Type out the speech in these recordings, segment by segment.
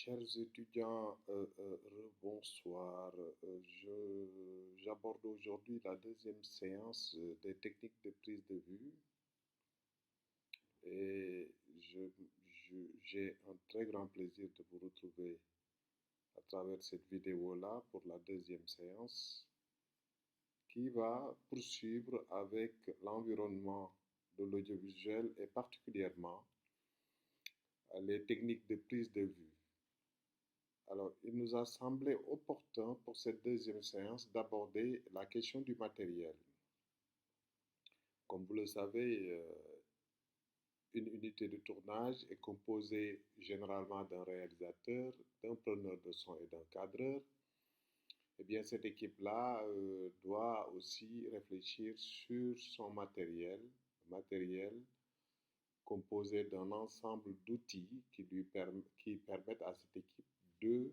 Chers étudiants, bonsoir. J'aborde aujourd'hui la deuxième séance des techniques de prise de vue et j'ai un très grand plaisir de vous retrouver à travers cette vidéo-là pour la deuxième séance qui va poursuivre avec l'environnement de l'audiovisuel et particulièrement les techniques de prise de vue. Alors, il nous a semblé opportun pour cette deuxième séance d'aborder la question du matériel. Comme vous le savez, une unité de tournage est composée généralement d'un réalisateur, d'un preneur de son et d'un cadreur. Eh bien, cette équipe-là doit aussi réfléchir sur son matériel composé d'un ensemble d'outils qui permettent à cette équipe de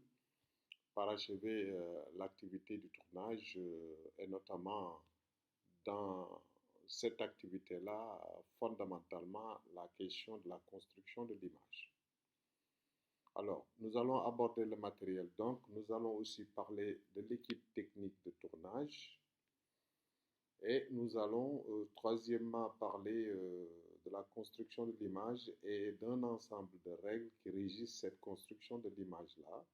parachever l'activité du tournage et notamment dans cette activité-là, fondamentalement la question de la construction de l'image. Alors, nous allons aborder le matériel, donc nous allons aussi parler de l'équipe technique de tournage et nous allons troisièmement parler de la construction de l'image et d'un ensemble de règles qui régissent cette construction de l'image-là.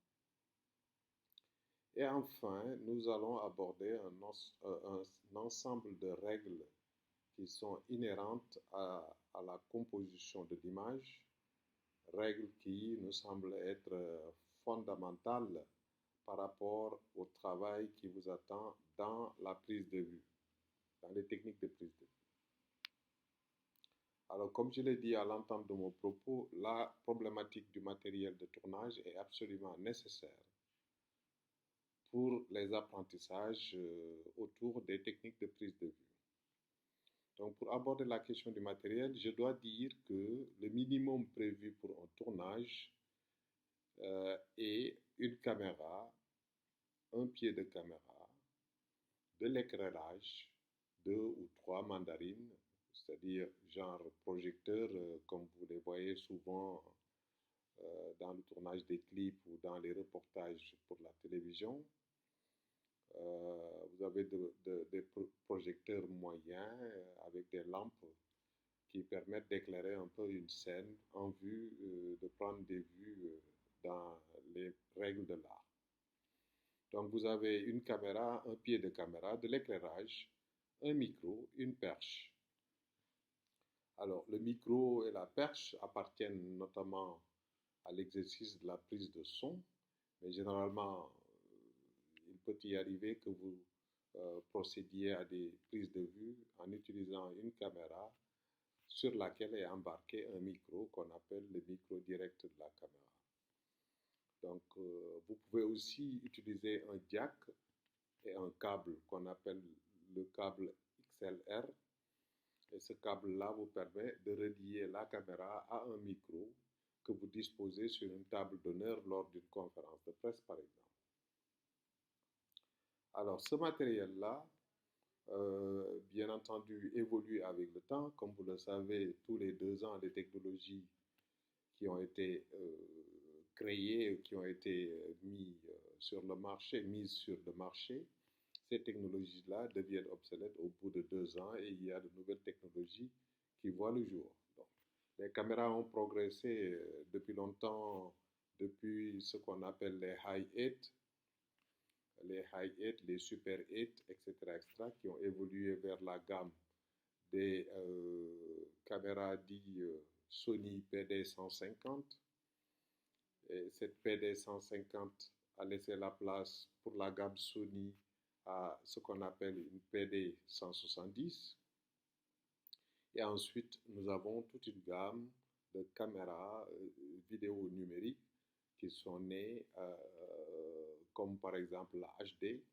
Et enfin, nous allons aborder un ensemble de règles qui sont inhérentes à la composition de l'image, règles qui nous semblent être fondamentales par rapport au travail qui vous attend dans la prise de vue, dans les techniques de prise de vue. Alors, comme je l'ai dit à l'entame de mon propos, la problématique du matériel de tournage est absolument nécessaire pour les apprentissages autour des techniques de prise de vue. Donc, pour aborder la question du matériel, je dois dire que le minimum prévu pour un tournage est une caméra, un pied de caméra, de l'éclairage, 2 ou 3 mandarines, c'est-à-dire genre projecteur, comme vous les voyez souvent dans le tournage des clips ou dans les reportages pour la télévision. Vous avez des projecteurs moyens avec des lampes qui permettent d'éclairer un peu une scène en vue de prendre des vues dans les règles de l'art. Donc vous avez une caméra, un pied de caméra, de l'éclairage, un micro, une perche. Alors le micro et la perche appartiennent notamment à l'exercice de la prise de son, mais généralement il peut y arriver que vous procédiez à des prises de vue en utilisant une caméra sur laquelle est embarqué un micro qu'on appelle le micro direct de la caméra. Donc, vous pouvez aussi utiliser un jack et un câble qu'on appelle le câble XLR. Et ce câble-là vous permet de relier la caméra à un micro que vous disposez sur une table d'honneur lors d'une conférence de presse, par exemple. Alors, ce matériel-là, bien entendu, évolue avec le temps. Comme vous le savez, tous les 2 ans, les technologies qui ont été créées, qui ont été mises sur le marché, ces technologies-là deviennent obsolètes au bout de 2 ans et il y a de nouvelles technologies qui voient le jour. Donc, les caméras ont progressé depuis longtemps, depuis ce qu'on appelle les high-8, les super 8, etc., qui ont évolué vers la gamme des caméras dites Sony PD150. Et cette PD150 a laissé la place pour la gamme Sony à ce qu'on appelle une PD170. Et ensuite, nous avons toute une gamme de caméras vidéo numériques qui sont nées, comme par exemple la HD.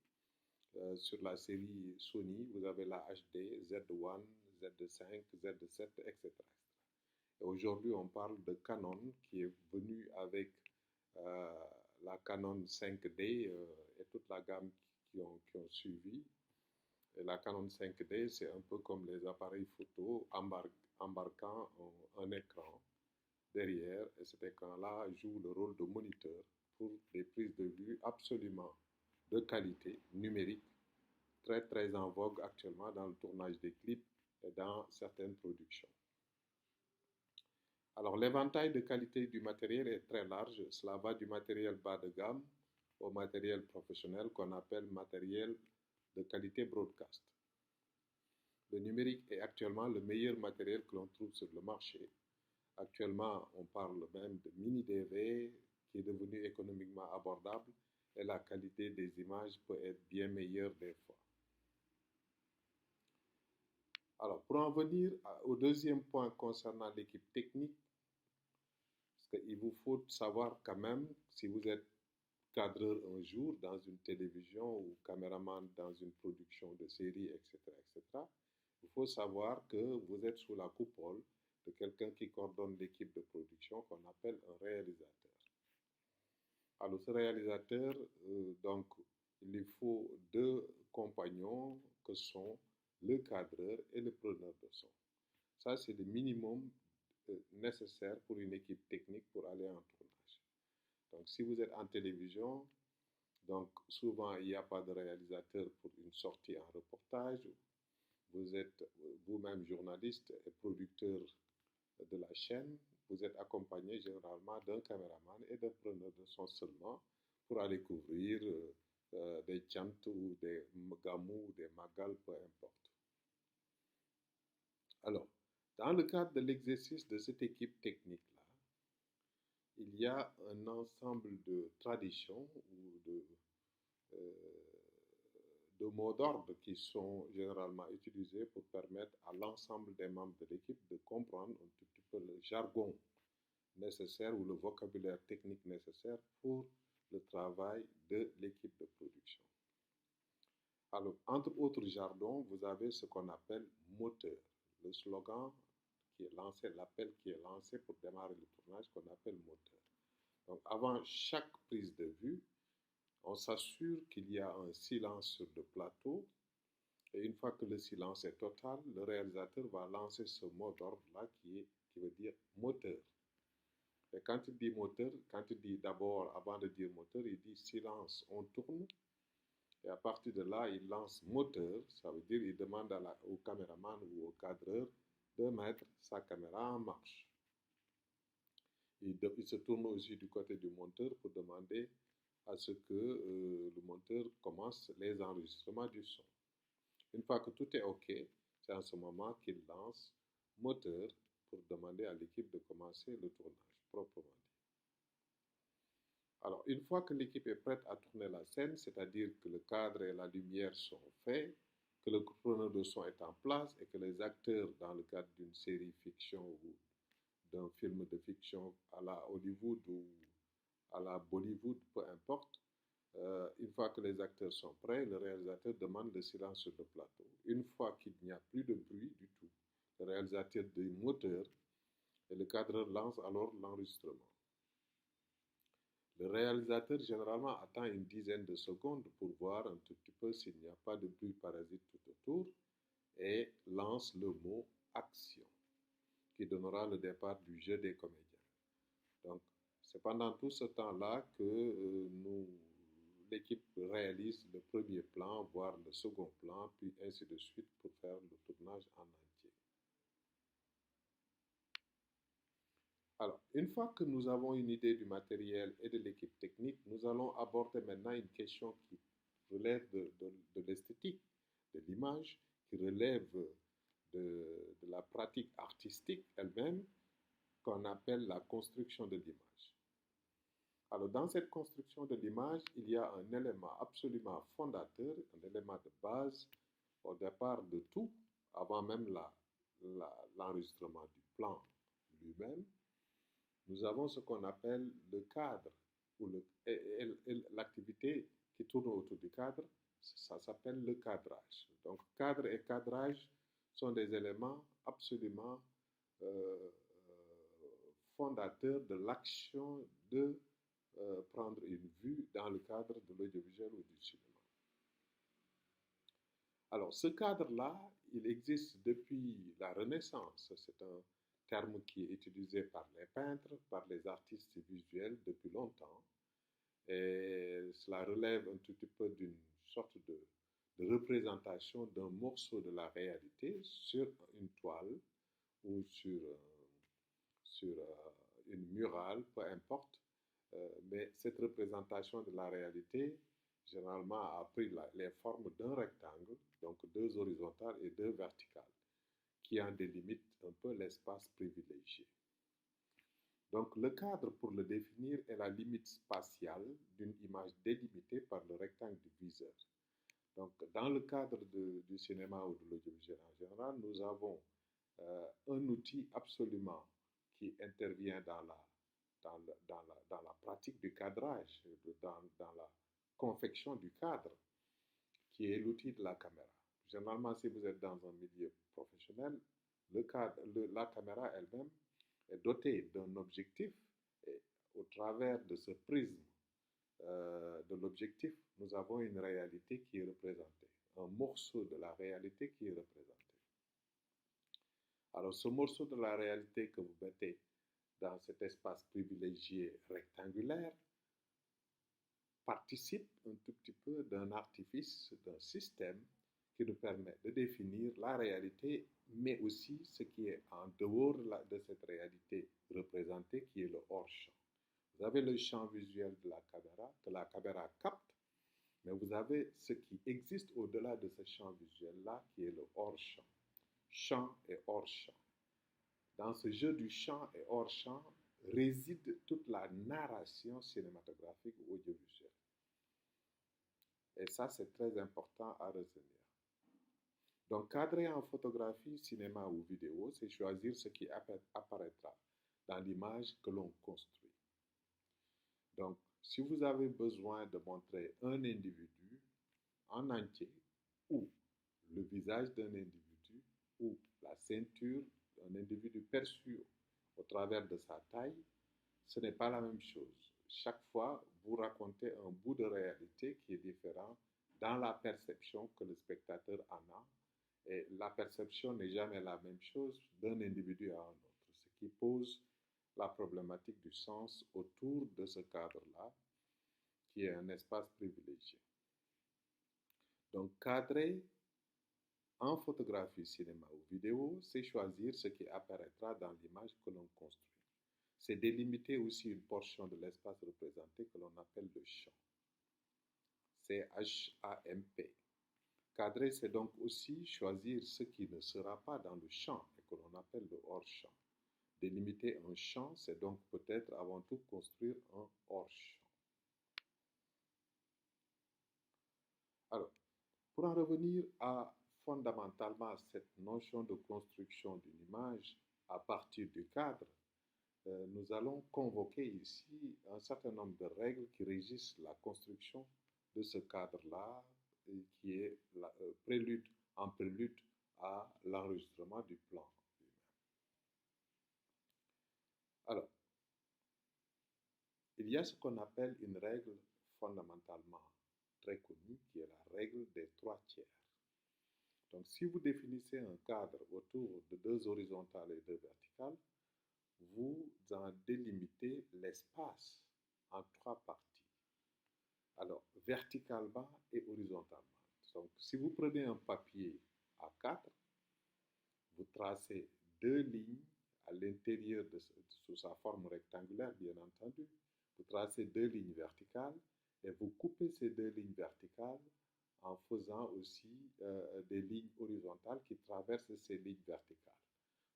Sur la série Sony, vous avez la HD, Z1, Z5, Z7, etc. Et aujourd'hui, on parle de Canon qui est venu avec la Canon 5D et toute la gamme qui ont suivi. Et la Canon 5D, c'est un peu comme les appareils photo embarquant un écran derrière, et cet écran-là joue le rôle de moniteur pour des prises de vue absolument de qualité numérique, très très en vogue actuellement dans le tournage des clips et dans certaines productions. Alors l'éventail de qualité du matériel est très large, cela va du matériel bas de gamme au matériel professionnel qu'on appelle matériel de qualité broadcast. Le numérique est actuellement le meilleur matériel que l'on trouve sur le marché. Actuellement, on parle même de mini DV qui est devenu économiquement abordable et la qualité des images peut être bien meilleure des fois. Alors, pour en venir au deuxième point concernant l'équipe technique, parce qu'il vous faut savoir quand même, si vous êtes cadreur un jour dans une télévision ou caméraman dans une production de série, etc., il faut savoir que vous êtes sous la coupole de quelqu'un qui coordonne l'équipe de production qu'on appelle un réalisateur. Alors ce réalisateur, donc, il lui faut deux compagnons que sont le cadreur et le preneur de son. Ça, c'est le minimum nécessaire pour une équipe technique pour aller en tournage. Donc si vous êtes en télévision, donc souvent il n'y a pas de réalisateur pour une sortie en reportage. Vous êtes vous-même journaliste et producteur de la chaîne. Vous êtes accompagné généralement d'un caméraman et d'un preneur de son seulement pour aller couvrir des chants ou des gamous ou des magal, peu importe. Alors, dans le cadre de l'exercice de cette équipe technique-là, il y a un ensemble de traditions ou de mots d'ordre qui sont généralement utilisés pour permettre à l'ensemble des membres de l'équipe de comprendre un tout petit peu le jargon nécessaire ou le vocabulaire technique nécessaire pour le travail de l'équipe de production. Alors, entre autres jargons, vous avez ce qu'on appelle moteur, le slogan qui est lancé, l'appel qui est lancé pour démarrer le tournage qu'on appelle moteur. Donc, avant chaque prise de vue, on s'assure qu'il y a un silence sur le plateau et une fois que le silence est total, le réalisateur va lancer ce mot d'ordre-là qui veut dire moteur. Et quand il dit moteur, quand il dit d'abord, avant de dire moteur, il dit silence, on tourne. Et à partir de là, il lance moteur, ça veut dire il demande au caméraman ou au cadreur de mettre sa caméra en marche. Il se tourne aussi du côté du monteur pour demander à ce que le monteur commence les enregistrements du son. Une fois que tout est OK, c'est en ce moment qu'il lance moteur pour demander à l'équipe de commencer le tournage proprement dit. Alors, une fois que l'équipe est prête à tourner la scène, c'est-à-dire que le cadre et la lumière sont faits, que le preneur de son est en place et que les acteurs, dans le cadre d'une série fiction ou d'un film de fiction à la Hollywood ou à la Bollywood, peu importe, une fois que les acteurs sont prêts, le réalisateur demande le silence sur le plateau. Une fois qu'il n'y a plus de bruit du tout, le réalisateur dit moteur et le cadreur lance alors l'enregistrement. Le réalisateur généralement attend une dizaine de secondes pour voir un tout petit peu s'il n'y a pas de bruit parasite tout autour et lance le mot action qui donnera le départ du jeu des comédiens. Donc, c'est pendant tout ce temps-là que l'équipe réalise le premier plan, voire le second plan, puis ainsi de suite pour faire le tournage en entier. Alors, une fois que nous avons une idée du matériel et de l'équipe technique, nous allons aborder maintenant une question qui relève de l'esthétique, de l'image, qui relève de la pratique artistique elle-même, qu'on appelle la construction de l'image. Alors, dans cette construction de l'image, il y a un élément absolument fondateur, un élément de base au départ de tout, avant même l'enregistrement du plan lui-même. Nous avons ce qu'on appelle le cadre, ou l'activité qui tourne autour du cadre, ça s'appelle le cadrage. Donc, cadre et cadrage sont des éléments absolument fondateurs de l'action de prendre une vue dans le cadre de l'audiovisuel ou du cinéma. Alors, ce cadre-là, il existe depuis la Renaissance. C'est un terme qui est utilisé par les peintres, par les artistes visuels depuis longtemps. Et cela relève un tout petit peu d'une sorte de représentation d'un morceau de la réalité sur une toile ou sur une murale, peu importe. Mais cette représentation de la réalité, généralement, a pris les formes d'un rectangle, donc deux horizontales et deux verticales, qui en délimitent un peu l'espace privilégié. Donc, le cadre, pour le définir, est la limite spatiale d'une image délimitée par le rectangle du viseur. Donc, dans le cadre du cinéma ou de l'audiovisuel en général, nous avons un outil absolument qui intervient dans la pratique du cadrage, dans la confection du cadre, qui est l'outil de la caméra. Généralement, si vous êtes dans un milieu professionnel, la caméra elle-même est dotée d'un objectif et au travers de ce prisme de l'objectif, nous avons une réalité qui est représentée, un morceau de la réalité qui est représenté. Alors, ce morceau de la réalité que vous mettez dans cet espace privilégié rectangulaire participe un tout petit peu d'un artifice, d'un système qui nous permet de définir la réalité, mais aussi ce qui est en dehors de cette réalité représentée, qui est le hors-champ. Vous avez le champ visuel de la caméra, que la caméra capte, mais vous avez ce qui existe au-delà de ce champ visuel-là, qui est le hors-champ. Champ et hors-champ. Dans ce jeu du champ et hors-champ réside toute la narration cinématographique ou audiovisuelle. Et ça, c'est très important à retenir. Donc, cadrer en photographie, cinéma ou vidéo, c'est choisir ce qui apparaîtra dans l'image que l'on construit. Donc, si vous avez besoin de montrer un individu en entier, ou le visage d'un individu, ou la ceinture d'un individu perçu au travers de sa taille, ce n'est pas la même chose. Chaque fois, vous racontez un bout de réalité qui est différent dans la perception que le spectateur en a. Et la perception n'est jamais la même chose d'un individu à un autre, ce qui pose la problématique du sens autour de ce cadre-là, qui est un espace privilégié. Donc, cadrer en photographie, cinéma ou vidéo, c'est choisir ce qui apparaîtra dans l'image que l'on construit. C'est délimiter aussi une portion de l'espace représenté que l'on appelle le champ. C'est H-A-M-P. Cadrer, c'est donc aussi choisir ce qui ne sera pas dans le champ et que l'on appelle le hors-champ. Délimiter un champ, c'est donc peut-être avant tout construire un hors-champ. Alors, pour en revenir fondamentalement à cette notion de construction d'une image à partir du cadre, nous allons convoquer ici un certain nombre de règles qui régissent la construction de ce cadre-là, qui est en prélude à l'enregistrement du plan lui-même. Alors, il y a ce qu'on appelle une règle fondamentalement très connue, qui est la règle des 3/3. Donc, si vous définissez un cadre autour de deux horizontales et deux verticales, vous en délimitez l'espace en 3 parties. Alors, verticalement et horizontalement. Donc, si vous prenez un papier A4, vous tracez 2 lignes à l'intérieur sous sa forme rectangulaire, bien entendu. Vous tracez 2 lignes verticales et vous coupez ces 2 lignes verticales en faisant aussi des lignes horizontales qui traversent ces lignes verticales.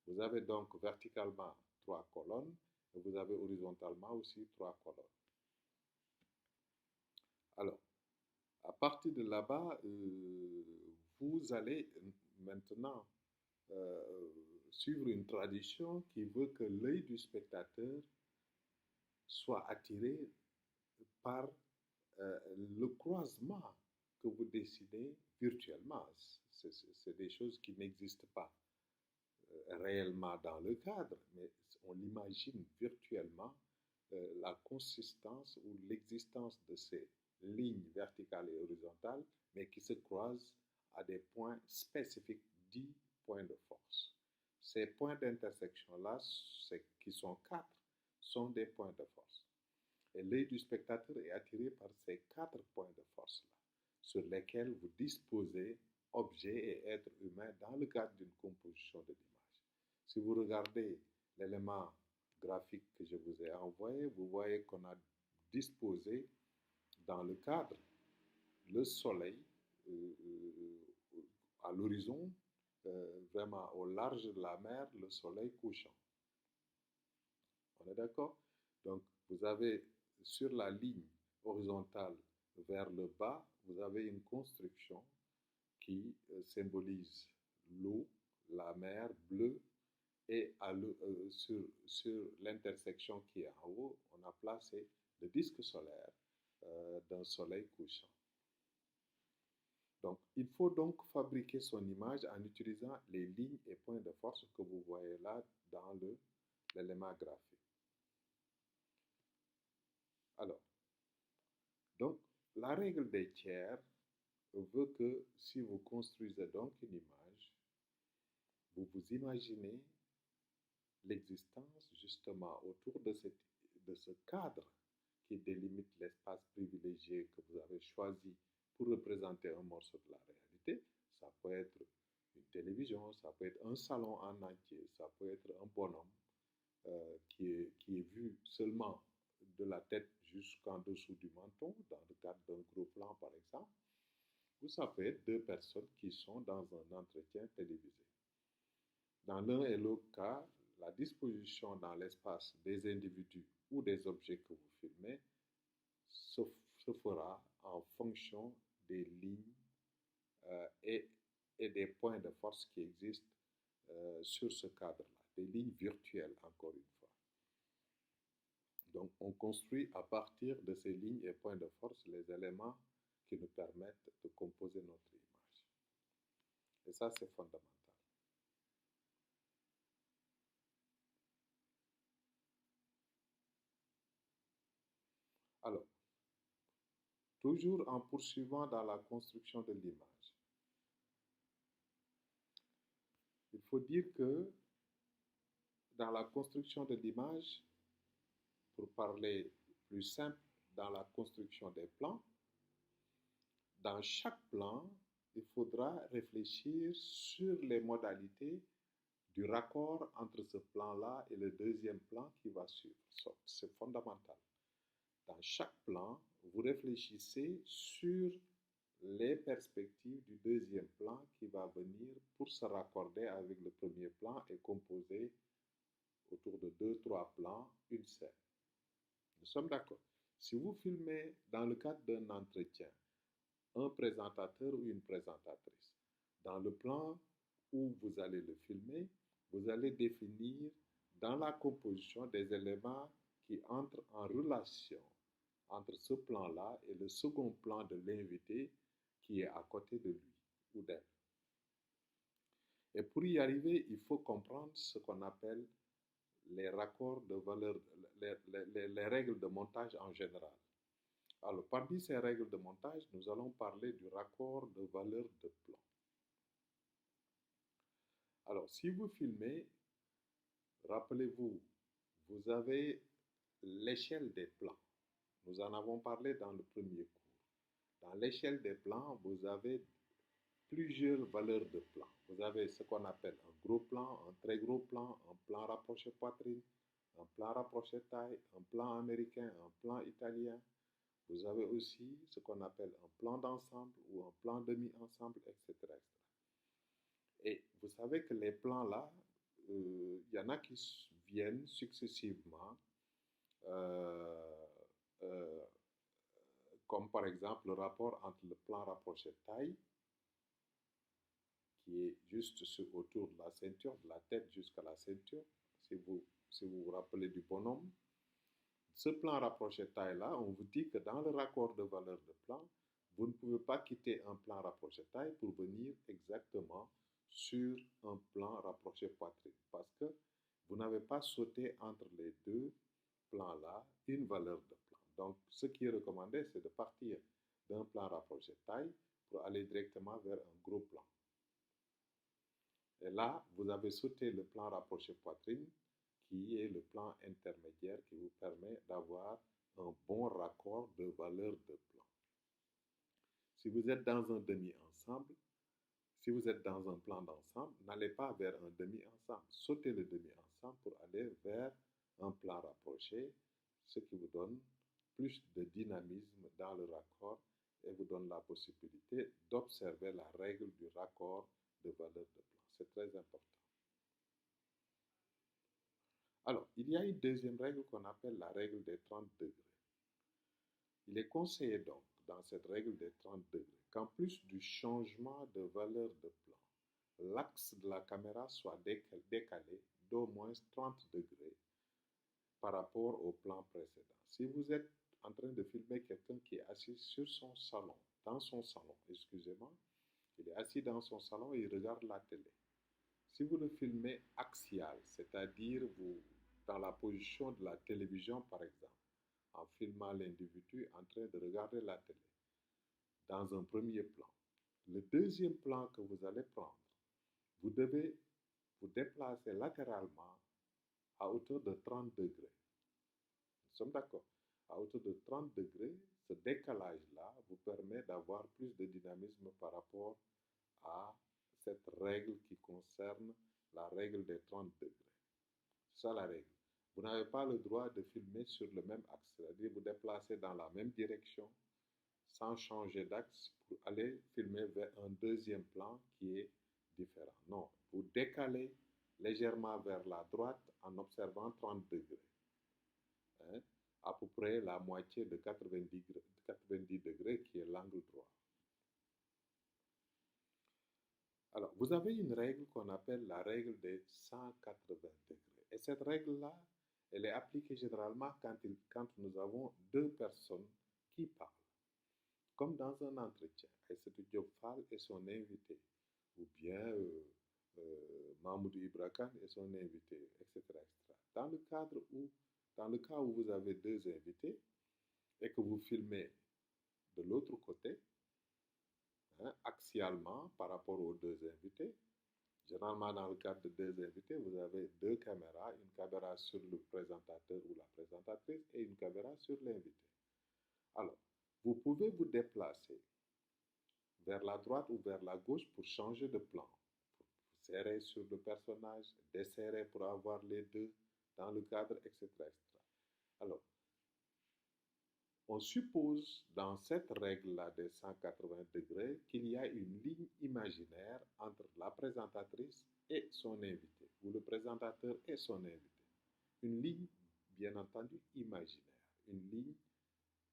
Vous avez donc verticalement 3 colonnes et vous avez horizontalement aussi 3 colonnes. Alors, à partir de là-bas, vous allez maintenant suivre une tradition qui veut que l'œil du spectateur soit attiré par le croisement que vous dessinez virtuellement. C'est des choses qui n'existent pas réellement dans le cadre, mais on l'imagine virtuellement, la consistance ou l'existence de ces lignes verticales et horizontales, mais qui se croisent à des points spécifiques, dits points de force. ces points d'intersection-là, qui sont 4, sont des points de force. Et l'œil du spectateur est attiré par ces 4 points de force-là, sur lesquels vous disposez objets et êtres humains dans le cadre d'une composition de l'image. Si vous regardez l'élément graphique que je vous ai envoyé, vous voyez qu'on a disposé dans le cadre le soleil à l'horizon, vraiment au large de la mer, le soleil couchant. On est d'accord? Donc, vous avez sur la ligne horizontale vers le bas, vous avez une construction qui symbolise l'eau, la mer bleue, et sur l'intersection qui est en haut, on a placé le disque solaire d'un soleil couchant. Donc, il faut donc fabriquer son image en utilisant les lignes et points de force que vous voyez là dans l'élément graphique. Alors, donc, la règle des tiers veut que si vous construisez donc une image, vous vous imaginez l'existence justement autour de ce cadre qui délimite l'espace privilégié que vous avez choisi pour représenter un morceau de la réalité. Ça peut être une télévision, ça peut être un salon en entier, ça peut être un bonhomme qui est vu seulement de la tête jusqu'en dessous du menton, dans le cadre d'un gros plan par exemple, ou ça peut être 2 personnes qui sont dans un entretien télévisé. Dans l'un et l'autre cas, la disposition dans l'espace des individus ou des objets que vous filmez se fera en fonction des lignes et des points de force qui existent sur ce cadre-là, des lignes virtuelles encore une fois. Donc on construit à partir de ces lignes et points de force les éléments qui nous permettent de composer notre image. Et ça, c'est fondamental. Alors, toujours en poursuivant dans la construction de l'image, il faut dire que dans la construction de l'image, pour parler plus simple, dans la construction des plans, dans chaque plan, il faudra réfléchir sur les modalités du raccord entre ce plan-là et le deuxième plan qui va suivre. C'est fondamental. Dans chaque plan, vous réfléchissez sur les perspectives du deuxième plan qui va venir pour se raccorder avec le premier plan et composer autour de 2-3 plans une scène. Nous sommes d'accord. Si vous filmez dans le cadre d'un entretien un présentateur ou une présentatrice, dans le plan où vous allez le filmer, vous allez définir dans la composition des éléments qui entrent en relation entre ce plan-là et le second plan de l'invité qui est à côté de lui ou d'elle. Et pour y arriver, il faut comprendre ce qu'on appelle les raccords de valeur, les règles de montage en général. Alors, parmi ces règles de montage, nous allons parler du raccord de valeur de plan. Alors, si vous filmez, rappelez-vous, vous avez l'échelle des plans. Nous en avons parlé dans le premier cours. Dans l'échelle des plans, vous avez plusieurs valeurs de plan. Vous avez ce qu'on appelle un gros plan, un très gros plan, un plan rapproché poitrine, un plan rapproché taille, un plan américain, un plan italien. Vous avez aussi ce qu'on appelle un plan d'ensemble ou un plan demi-ensemble, etc. Et vous savez que les plans-là, il y en a qui viennent successivement, euh, euh, comme par exemple le rapport entre le plan rapproché taille, qui est juste autour de la ceinture, de la tête jusqu'à la ceinture, si vous vous rappelez du bonhomme. Ce plan rapproché taille-là, on vous dit que dans le raccord de valeur de plan, vous ne pouvez pas quitter un plan rapproché taille pour venir exactement sur un plan rapproché poitrine, parce que vous n'avez pas sauté entre les deux plans-là une valeur de plan. Donc, ce qui est recommandé, c'est de partir d'un plan rapproché taille pour aller directement vers un gros plan. Et là, vous avez sauté le plan rapproché poitrine, qui est le plan intermédiaire qui vous permet d'avoir un bon raccord de valeur de plan. Si vous êtes dans un demi-ensemble, si vous êtes dans un plan d'ensemble, n'allez pas vers un demi-ensemble. Sautez le demi-ensemble pour aller vers un plan rapproché, ce qui vous donne plus de dynamisme dans le raccord et vous donne la possibilité d'observer la règle du raccord de valeur de plan. C'est très important. Alors, il y a une deuxième règle qu'on appelle la règle des 30 degrés. Il est conseillé donc, dans cette règle des 30 degrés, qu'en plus du changement de valeur de plan, l'axe de la caméra soit décalé d'au moins 30 degrés par rapport au plan précédent. Si vous êtes en train de filmer quelqu'un qui est assis sur son salon, dans son salon, excusez-moi, il est assis dans son salon et il regarde la télé. Si vous le filmez axial, c'est-à-dire vous dans la position de la télévision par exemple, en filmant l'individu en train de regarder la télé, dans un premier plan. Le deuxième plan que vous allez prendre, vous devez vous déplacer latéralement à hauteur de 30 degrés. Nous sommes d'accord. À hauteur de 30 degrés, ce décalage-là vous permet d'avoir plus de dynamisme par rapport à cette règle qui concerne la règle des 30 degrés. C'est ça la règle. Vous n'avez pas le droit de filmer sur le même axe, c'est-à-dire vous déplacer dans la même direction sans changer d'axe pour aller filmer vers un deuxième plan qui est différent. Non, vous décalez légèrement vers la droite en observant 30 degrés. Hein, à peu près la moitié de 90 degrés qui est l'angle droit. Alors, vous avez une règle qu'on appelle la règle des 180 degrés. Et cette règle-là, elle est appliquée généralement quand nous avons deux personnes qui parlent. Comme dans un entretien, Aïssatou Diop Fall et son invité, ou bien Mahmoud Ibra Kane et son invité, etc., etc. Dans le cas où vous avez deux invités et que vous filmez de l'autre côté, hein, axialement par rapport aux deux invités, généralement dans le cadre de deux invités, vous avez deux caméras, une caméra sur le présentateur ou la présentatrice et une caméra sur l'invité. Alors, vous pouvez vous déplacer vers la droite ou vers la gauche pour changer de plan, pour serrer sur le personnage, desserrer pour avoir les deux dans le cadre, etc. etc. Alors, on suppose dans cette règle-là des 180 degrés qu'il y a une ligne imaginaire entre la présentatrice et son invité, ou le présentateur et son invité. Une ligne, bien entendu, imaginaire, une ligne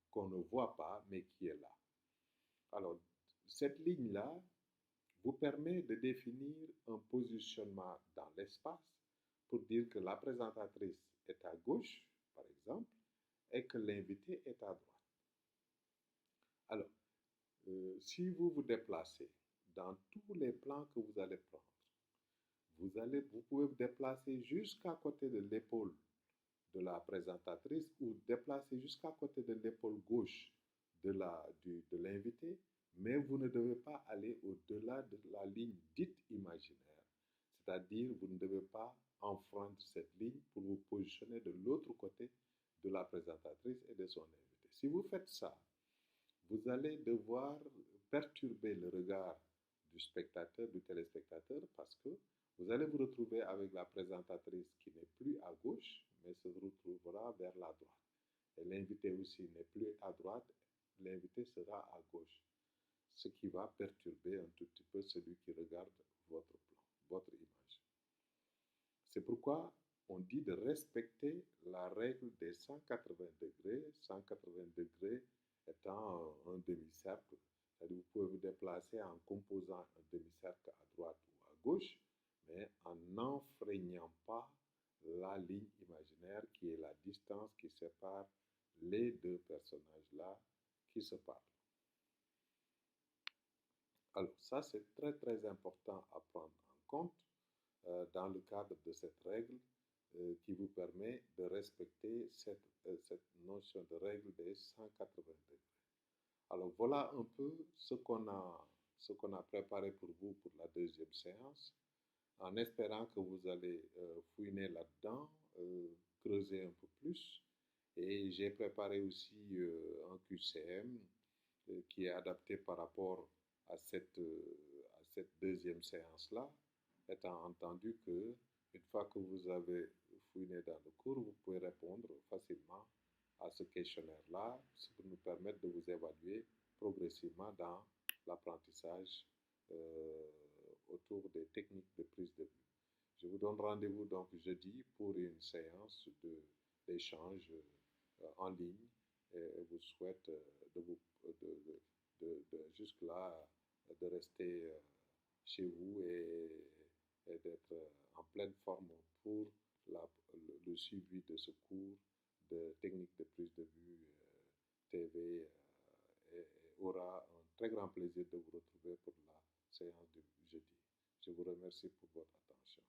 qu'on ne voit pas mais qui est là. Alors, cette ligne-là vous permet de définir un positionnement dans l'espace pour dire que la présentatrice est à gauche, par exemple, et que l'invité est à droite. Alors, si vous vous déplacez dans tous les plans que vous allez prendre, vous pouvez vous déplacer jusqu'à côté de l'épaule de la présentatrice ou déplacer jusqu'à côté de l'épaule gauche de l'invité, mais vous ne devez pas aller au-delà de la ligne dite imaginaire. C'est-à-dire, vous ne devez pas enfreindre cette ligne pour vous positionner de l'autre côté de la présentatrice et de son invité. Si vous faites ça, vous allez devoir perturber le regard du spectateur, du téléspectateur, parce que vous allez vous retrouver avec la présentatrice qui n'est plus à gauche, mais se retrouvera vers la droite. Et l'invité aussi n'est plus à droite, l'invité sera à gauche. Ce qui va perturber un tout petit peu celui qui regarde votre plan, votre image. C'est pourquoi on dit de respecter la règle des 180 degrés, 180 degrés étant un demi-cercle. C'est-à-dire vous pouvez vous déplacer en composant un demi-cercle à droite ou à gauche, mais en n'enfreignant pas la ligne imaginaire qui est la distance qui sépare les deux personnages-là qui se parlent. Alors ça, c'est très très important à prendre en compte dans le cadre de cette règle qui vous permet de respecter cette notion de règle des 180 degrés. Alors voilà un peu ce qu'on a préparé pour vous pour la deuxième séance. en espérant que vous allez fouiner là-dedans, creuser un peu plus. Et j'ai préparé aussi un QCM qui est adapté par rapport à cette deuxième séance-là, étant entendu que une fois que vous avez fouiné dans le cours, vous pouvez répondre facilement à ce questionnaire-là, ce qui nous permet de vous évaluer progressivement dans l'apprentissage euh, autour des techniques de prise de vue. Je vous donne rendez-vous donc jeudi pour une séance d'échange en ligne et vous souhaite de vous jusque-là de rester chez vous et d'être en pleine forme pour le suivi de ce cours de technique de prise de vue TV et aura un très grand plaisir de vous retrouver pour la séance du jeudi. Je vous remercie pour votre attention.